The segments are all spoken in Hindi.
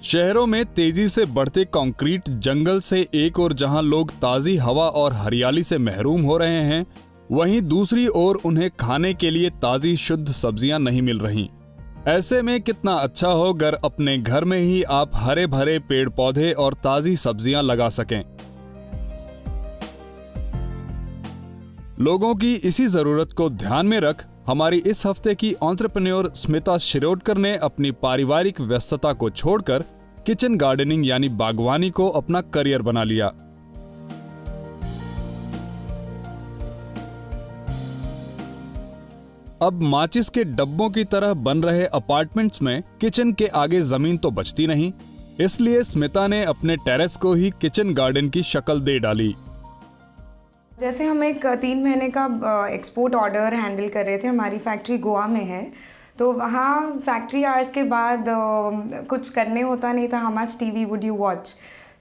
शहरों में तेजी से बढ़ते कंक्रीट जंगल से एक ओर जहां लोग ताजी हवा और हरियाली से महरूम हो रहे हैं, वहीं दूसरी ओर उन्हें खाने के लिए ताजी शुद्ध सब्जियां नहीं मिल रहीं। ऐसे में कितना अच्छा हो अगर अपने घर में ही आप हरे भरे पेड़ पौधे और ताजी सब्जियां लगा सकें। लोगों की इसी जरूरत को ध्यान में रख हमारी इस हफ्ते की एंटरप्रेन्योर स्मिता शिरोडकर ने अपनी पारिवारिक व्यस्तता को छोड़कर किचन गार्डनिंग यानी बागवानी को अपना करियर बना लिया। अब माचिस के डब्बों की तरह बन रहे अपार्टमेंट्स में किचन के आगे जमीन तो बचती नहीं, इसलिए स्मिता ने अपने टेरेस को ही किचन गार्डन की शक्ल दे डाली। जैसे हम एक 3 महीने का एक्सपोर्ट ऑर्डर हैंडल कर रहे थे, हमारी फैक्ट्री गोवा में है, तो वहाँ फैक्ट्री आवर्स के बाद कुछ करने होता नहीं था। How much TV would you watch?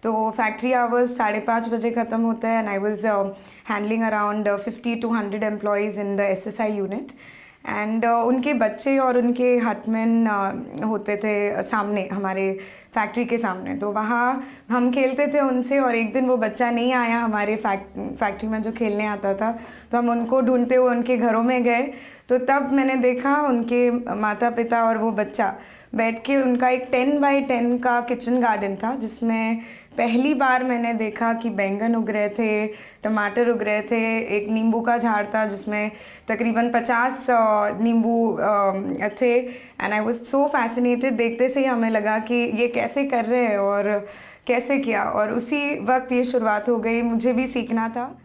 तो फैक्ट्री आवर्स 5:30 बजे ख़त्म होता है and I was handling around 50 to 100 employees in the SSI unit and उनके बच्चे और उनके हटमैन होते थे सामने, हमारे फैक्ट्री के सामने। तो वहाँ हम खेलते थे उनसे और एक दिन वो बच्चा नहीं आया हमारे फैक्ट्री में जो खेलने आता था, तो हम उनको ढूंढते हुए उनके घरों में गए। तो तब मैंने देखा उनके माता पिता और वो बच्चा बैठ के, उनका एक 10 by 10 का किचन गार्डन था, जिसमें पहली बार मैंने देखा कि बैंगन उग रहे थे, टमाटर उग रहे थे, एक नींबू का झाड़ था जिसमें तकरीबन 50 नींबू थे and I was so fascinated. देखते से ही हमें लगा कि ये कैसे कर रहे हैं और कैसे किया, और उसी वक्त ये शुरुआत हो गई, मुझे भी सीखना था।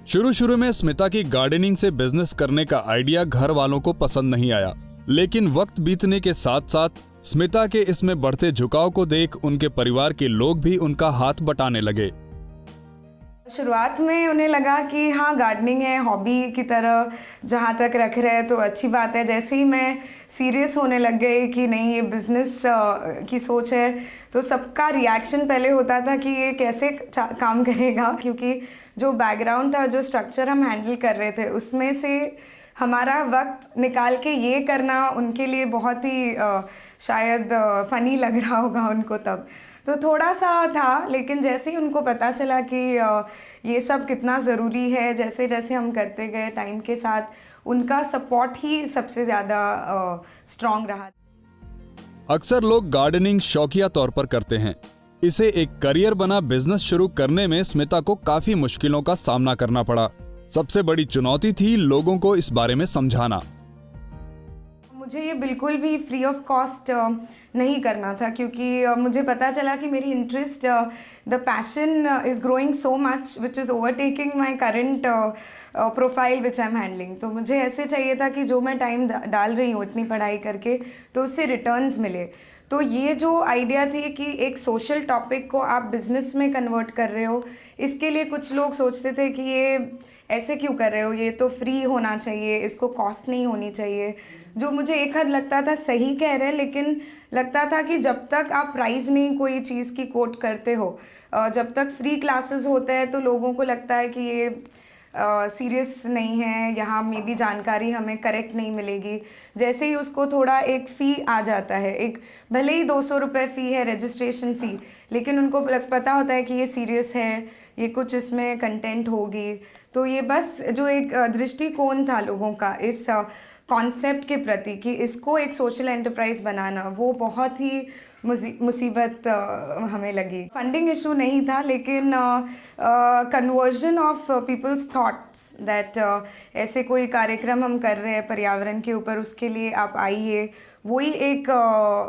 शुरू में स्मिता की गार्डनिंग से बिजनेस करने का आइडिया घर वालों को पसंद नहीं आया, लेकिन वक्त बीतने के साथ साथ स्मिता के इसमें बढ़ते झुकाव को देख उनके परिवार के लोग भी उनका हाथ बटाने लगे। शुरुआत में उन्हें लगा कि हाँ, गार्डनिंग है हॉबी की तरह, जहाँ तक रख रहे हैं तो अच्छी बात है। जैसे ही मैं सीरियस होने लग गई कि नहीं, ये बिजनेस की सोच है, तो सबका रिएक्शन पहले होता था कि ये कैसे काम करेगा, क्योंकि जो बैकग्राउंड था, जो स्ट्रक्चर हम हैंडल कर रहे थे, उसमें से हमारा वक्त निकाल के ये करना उनके लिए बहुत ही शायद फ़नी लग रहा होगा उनको तब। तो थोड़ा सा था, लेकिन जैसे ही उनको पता चला कि ये सब कितना ज़रूरी है, जैसे जैसे हम करते गए टाइम के साथ, उनका सपोर्ट ही सबसे ज़्यादा स्ट्रॉन्ग रहा। अक्सर लोग गार्डनिंग शौकिया तौर पर करते हैं, इसे एक करियर बना बिजनेस शुरू करने में स्मिता को काफ़ी मुश्किलों का सामना करना पड़ा। सबसे बड़ी चुनौती थी लोगों को इस बारे में समझाना। मुझे ये बिल्कुल भी फ्री ऑफ कॉस्ट नहीं करना था, क्योंकि मुझे पता चला कि मेरी interest, the passion is growing so much which is overtaking my current profile which I am handling. तो मुझे ऐसे चाहिए था कि जो मैं टाइम डाल रही हूँ इतनी पढ़ाई करके, तो उससे रिटर्न्स मिले। तो ये जो आइडिया थी कि एक सोशल टॉपिक को आप बिजनेस में कन्वर्ट कर रहे हो, इसके लिए कुछ लोग सोचते थे कि ये ऐसे क्यों कर रहे हो, ये तो फ्री होना चाहिए, इसको कॉस्ट नहीं होनी चाहिए। जो मुझे एक हद लगता था सही कह रहे हैं, लेकिन लगता था कि जब तक आप प्राइस नहीं कोई चीज़ की कोट करते हो, जब तक फ्री क्लासेस होते हैं, तो लोगों को लगता है कि ये सीरियस नहीं है, यहाँ में भी जानकारी हमें करेक्ट नहीं मिलेगी। जैसे ही उसको थोड़ा एक फ़ी आ जाता है, एक भले ही 200 रुपये फ़ी है रजिस्ट्रेशन फ़ी, लेकिन उनको पता होता है कि ये सीरियस है, ये कुछ इसमें कंटेंट होगी। तो ये बस जो एक दृष्टिकोण था लोगों का इस कॉन्सेप्ट के प्रति कि इसको एक सोशल एंटरप्राइज बनाना, वो बहुत ही मुसीबत हमें लगी। फंडिंग इशू नहीं था, लेकिन conversion of people's thoughts that ऐसे कोई कार्यक्रम हम कर रहे हैं पर्यावरण के ऊपर, उसके लिए आप आइए, वही एक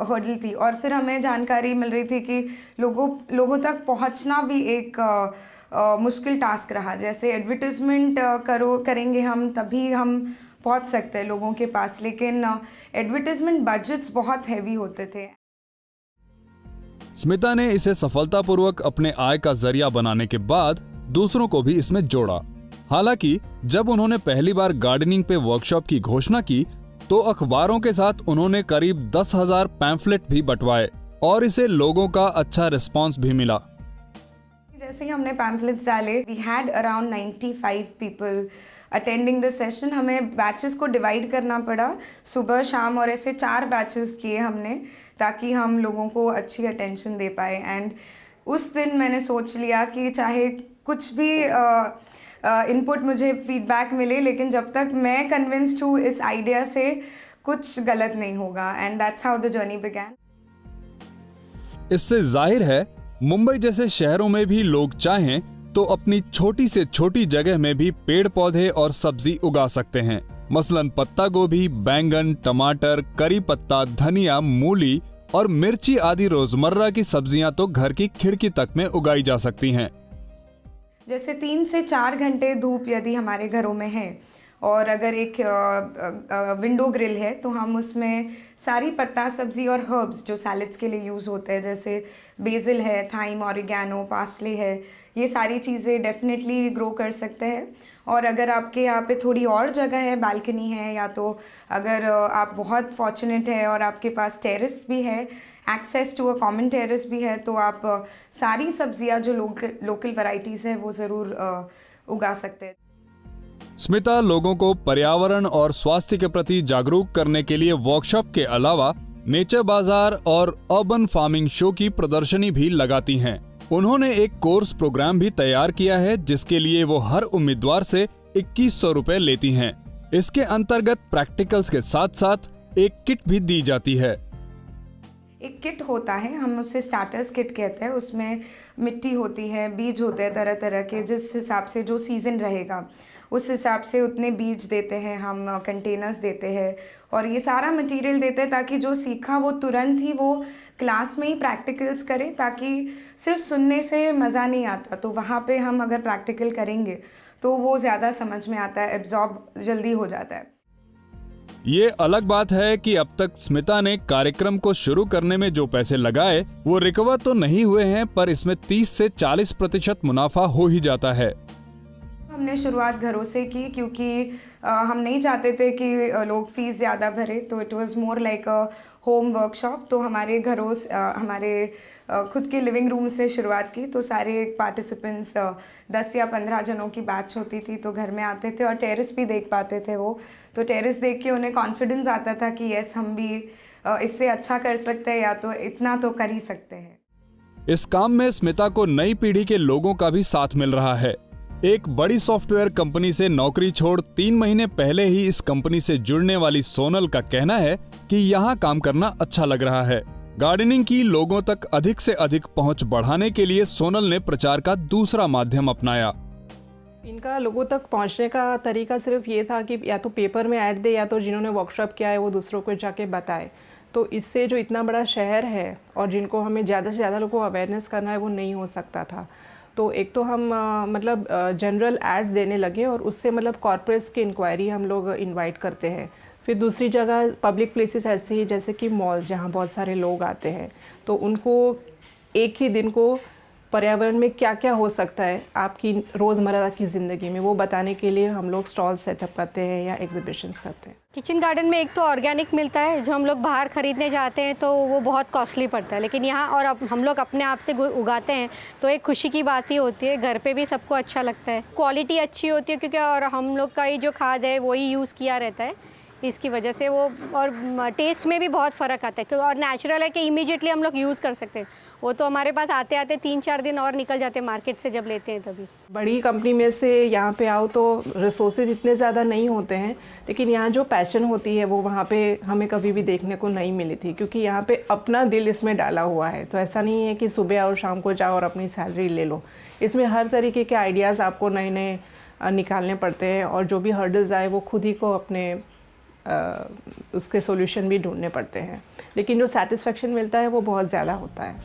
हर्डल थी। और फिर हमें जानकारी मिल रही थी कि लोगों तक पहुंचना भी एक मुश्किल टास्क रहा। जैसे एडवर्टिजमेंट करेंगे हम, तभी हम पहुंच सकते हैं लोगों के पास, लेकिन एडवर्टिजमेंट बजट्स बहुत हैवी होते थे। स्मिता ने इसे सफलतापूर्वक अपने आय का जरिया बनाने के बाद दूसरों को भी इसमें जोड़ा। हालांकि जब उन्होंने पहली बार गार्डनिंग पे वर्कशॉप की घोषणा की, तो अखबारों के साथ उन्होंने करीब 10,000 पैम्फलेट भी बंटवाए और इसे लोगों का अच्छा रिस्पांस भी मिला। जैसे ही हमने पैम्फलेट्स डाले, we had around 95 people attending the session. हमें बैचेस को डिवाइड करना पड़ा, सुबह शाम, और ऐसे 4 बैचेस किए हमने। ताकि हम लोगों को अच्छी अटेंशन दे पाए। एंड उस दिन मैंने सोच लिया कि चाहे कुछ भी इनपुट मुझे फीडबैक मिले, लेकिन जब तक मैं कन्विंस्ड हूँ इस आइडिया से कुछ गलत नहीं होगा। And that's how the journey began. इससे जाहिर है मुंबई जैसे शहरों में भी लोग चाहें तो अपनी छोटी से छोटी जगह में भी पेड़ पौधे और सब्जी उगा सकते हैं। मसलन पत्ता गोभी, बैंगन, टमाटर, करी पत्ता, धनिया, मूली और मिर्ची आदि रोजमर्रा की सब्जियां तो घर की खिड़की तक में उगाई जा सकती हैं। जैसे 3 से 4 घंटे धूप यदि हमारे घरों में है और अगर एक विंडो ग्रिल है तो हम उसमें सारी पत्ता सब्जी और हर्ब्स जो सैलड्स के लिए यूज़ होते हैं, जैसे बेसिल है, थाइम, ऑरिगैनो, पार्सले है, ये सारी चीज़ें डेफिनेटली ग्रो कर सकते हैं। और अगर आपके यहाँ पे थोड़ी और जगह है, बालकनी है, या तो अगर आप बहुत फॉर्चुनेट है और आपके पास टेरेस भी है, access to a common terrace भी है, तो आप सारी सब्जियाँ जो लोकल वैरायटीज़ हैं वो ज़रूर उगा सकते हैं। स्मिता लोगों को पर्यावरण और स्वास्थ्य के प्रति जागरूक करने के लिए वर्कशॉप के अलावा नेचर बाजार और अर्बन फार्मिंग शो की प्रदर्शनी भी लगाती हैं। उन्होंने एक कोर्स प्रोग्राम भी तैयार किया है जिसके लिए वो हर उम्मीदवार से 2100 रुपए लेती हैं। इसके अंतर्गत प्रैक्टिकल्स के साथ साथ एक किट भी दी जाती है। एक किट होता है, हम उसे स्टार्टर्स किट कहते हैं। उसमें मिट्टी होती है, बीज होते हैं तरह तरह के, जिस हिसाब से जो सीज़न रहेगा उस हिसाब से उतने बीज देते हैं, हम कंटेनर्स देते हैं और ये सारा मटेरियल देते हैं ताकि जो सीखा वो तुरंत ही वो क्लास में ही प्रैक्टिकल्स करे, ताकि सिर्फ सुनने से मज़ा नहीं आता। तो वहाँ पे हम अगर प्रैक्टिकल करेंगे तो वो ज़्यादा समझ में आता है, एब्जॉर्ब जल्दी हो जाता है। ये अलग बात है कि अब तक स्मिता ने कार्यक्रम को शुरू करने में जो पैसे लगाए वो रिकवर तो नहीं हुए हैं, पर इसमें 30 से 40% मुनाफा हो ही जाता है। हमने शुरुआत घरों से की क्योंकि हम नहीं चाहते थे कि लोग फीस ज़्यादा भरे, तो it was more like a home workshop. तो हमारे घरों हमारे खुद के लिविंग रूम से शुरुआत की। तो सारे पार्टिसिपेंट्स 10 या 15 जनों की बैच होती थी, तो घर में आते थे और टेरेस भी देख पाते थे वो। तो टेरेस देख के उन्हें कॉन्फिडेंस आता था कि यस, हम भी इससे अच्छा कर सकते हैं, या तो इतना तो कर ही सकते हैं। इस काम में स्मिता को नई पीढ़ी के लोगों का भी साथ मिल रहा है। एक बड़ी सॉफ्टवेयर कंपनी से नौकरी छोड़ 3 महीने पहले ही इस कंपनी से जुड़ने वाली सोनल का कहना है कि यहाँ काम करना अच्छा लग रहा है। गार्डनिंग की लोगों तक अधिक से अधिक पहुँच बढ़ाने के लिए सोनल ने प्रचार का दूसरा माध्यम अपनाया। इनका लोगों तक पहुंचने का तरीका सिर्फ ये था कि या तो पेपर में ऐड दे, या तो जिन्होंने वर्कशॉप किया है वो दूसरों को जाके बताए। तो इससे जो इतना बड़ा शहर है और जिनको हमें ज़्यादा से ज़्यादा लोगों को अवेयरनेस करना है वो नहीं हो सकता था। तो एक तो हम मतलब जनरल एड्स देने लगे और उससे मतलब कॉर्पोरेट्स की इंक्वायरी हम लोग इनवाइट करते हैं। फिर दूसरी जगह पब्लिक प्लेसेस ऐसे ही जैसे कि मॉल्स, जहाँ बहुत सारे लोग आते हैं, तो उनको एक ही दिन को पर्यावरण में क्या क्या हो सकता है आपकी रोज़मर्रा की ज़िंदगी में वो बताने के लिए हम लोग स्टॉल सेटअप करते हैं या एग्जीबिशंस करते हैं। किचन गार्डन में एक तो ऑर्गेनिक मिलता है, जो हम लोग बाहर ख़रीदने जाते हैं तो वो बहुत कॉस्टली पड़ता है, लेकिन यहाँ और अब हम लोग अपने आप से उगाते हैं तो एक खुशी की बात ही होती है। घर पे भी सबको अच्छा लगता है, क्वालिटी अच्छी होती है क्योंकि और हम लोग का ही जो खाद है वही यूज़ किया रहता है, इसकी वजह से वो और टेस्ट में भी बहुत फ़र्क आता है क्योंकि और नेचुरल है कि इमीडिएटली हम लोग यूज़ कर सकते हैं। वो तो हमारे पास आते आते 3-4 दिन और निकल जाते हैं मार्केट से जब लेते हैं तभी। बड़ी कंपनी में से यहाँ पे आओ तो रिसोर्सेज इतने ज़्यादा नहीं होते हैं, लेकिन यहाँ जो पैशन होती है वो वहाँ पे हमें कभी भी देखने को नहीं मिली थी, क्योंकि यहाँ पे अपना दिल इसमें डाला हुआ है। तो ऐसा नहीं है कि सुबह और शाम को जाओ और अपनी सैलरी ले लो। इसमें हर तरीके के आइडियाज़ आपको नए नए निकालने पड़ते हैं और जो भी हर्डल्स आए वो खुद ही को अपने उसके सॉल्यूशन भी ढूंढने पड़ते हैं, लेकिन जो सेटिस्फेक्शन मिलता है वो बहुत ज़्यादा होता है।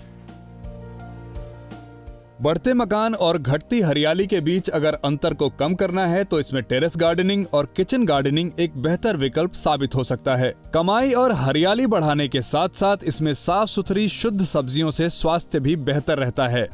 बढ़ते मकान और घटती हरियाली के बीच अगर अंतर को कम करना है तो इसमें टेरेस गार्डनिंग और किचन गार्डनिंग एक बेहतर विकल्प साबित हो सकता है। कमाई और हरियाली बढ़ाने के साथ साथ इसमें साफ सुथरी शुद्ध सब्जियों से स्वास्थ्य भी बेहतर रहता है।